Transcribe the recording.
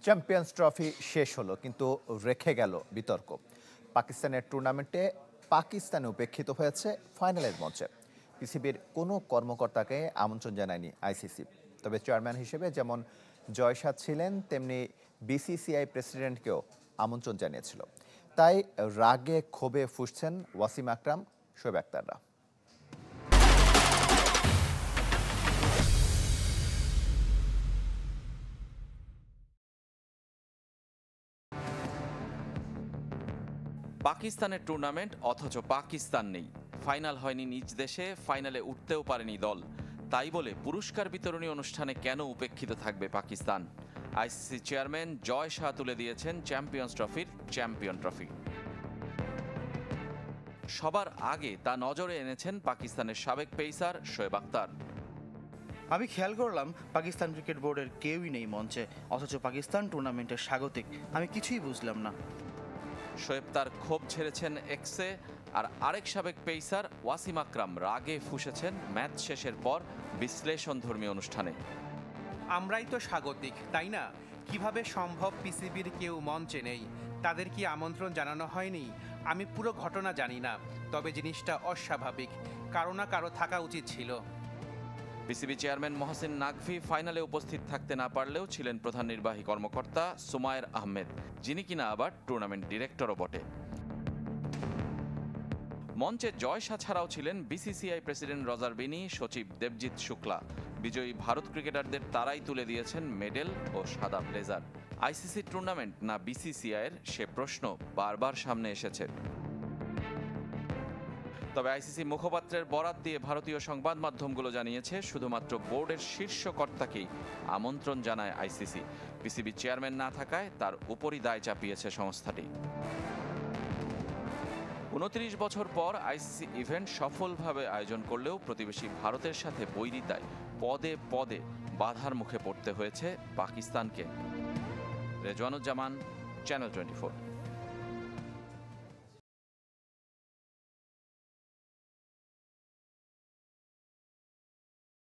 Champions trophy শেষ হলো, কিন্তু রেখে গেল বিতর্ক। পাকিস্তানের টুর্নামেন্টে পাকিস্তানে উপেক্ষিত হয়েছে ফাইনালের মঞ্চে। পিসিবির কোনো কর্মকর্তাকে আমন্ত্রণ জানায়নি আইসিসি। তবে চেয়ারম্যান হিসেবে যেমন জয়সাদ ছিলেন, তেমনি বিসিসিআই প্রেসিডেন্টকেও আমন্ত্রণ জানিয়েছিল। তাই রাগে ক্ষোভে ফুঁসছেন ওয়াসিম আকরাম, শোয়েব আক্তাররা। পাকিস্তানের টুর্নামেন্ট অথচ পাকিস্তান নেই, ফাইনাল হয়নি নিজ দেশে, ফাইনালে উঠতেও পারেনি দল। তাই বলে পুরস্কার বিতরণী অনুষ্ঠানে কেন উপেক্ষিত থাকবে পাকিস্তান? আইসিসি চেয়ারম্যান জয় শাহ তুলে দিয়েছেন চ্যাম্পিয়ন্স ট্রফির চ্যাম্পিয়ন ট্রফি। সবার আগে তা নজরে এনেছেন পাকিস্তানের সাবেক পেসার শোয়েব আক্তার। আমি খেয়াল করলাম পাকিস্তান ক্রিকেট বোর্ডের কেউই নেই মঞ্চে, অথচ পাকিস্তান টুর্নামেন্টের স্বাগতিক। আমি কিছুই বুঝলাম না। শোয়েব তার ক্ষোভ ছেড়েছেন এক্সে, আর আরেক সাবেক পেসার ওয়াসিম আকরাম রাগে ফুঁসেছেন ম্যাচ শেষের পর বিশ্লেষণধর্মী অনুষ্ঠানে। আমরাই তো স্বাগতিক, তাই না? কিভাবে সম্ভব পিসিবির কেউ মঞ্চে নেই? তাদের কি আমন্ত্রণ জানানো হয়নি? আমি পুরো ঘটনা জানি না, তবে জিনিসটা অস্বাভাবিক। কারো না কারো থাকা উচিত ছিল। পিসিবি চেয়ারম্যান মহসিন নাকভি ফাইনালে উপস্থিত থাকতে না পারলেও ছিলেন প্রধান নির্বাহী কর্মকর্তা সুমায়ের আহমেদ, যিনি কিনা আবার টুর্নামেন্ট ডিরেক্টরও বটে। মঞ্চে জয় শাহ ছাড়াও ছিলেন বিসিসিআই প্রেসিডেন্ট রজার বিনি, সচিব দেবজিৎ শুক্লা। বিজয়ী ভারত ক্রিকেটারদের তারাই তুলে দিয়েছেন মেডেল ও সাদা ব্লেজার। আইসিসি টুর্নামেন্ট না বিসিসিআইয়ের, সে প্রশ্ন বারবার সামনে এসেছে। তবে আইসিসি মুখপাত্রের বরাত দিয়ে ভারতীয় সংবাদ মাধ্যমগুলো জানিয়েছে, শুধুমাত্র বোর্ডের শীর্ষ কর্তাকেই আমন্ত্রণ জানায় আইসিসি। পিসিবি চেয়ারম্যান না থাকায় তার উপরই দায় চাপিয়েছে সংস্থাটি। 29 বছর পর আইসিসি ইভেন্ট সফলভাবে আয়োজন করলেও প্রতিবেশী ভারতের সাথে বৈরিতায় পদে পদে বাধার মুখে পড়তে হয়েছে পাকিস্তানকে। রেজওয়ানুজ্জামান, চ্যানেল 24।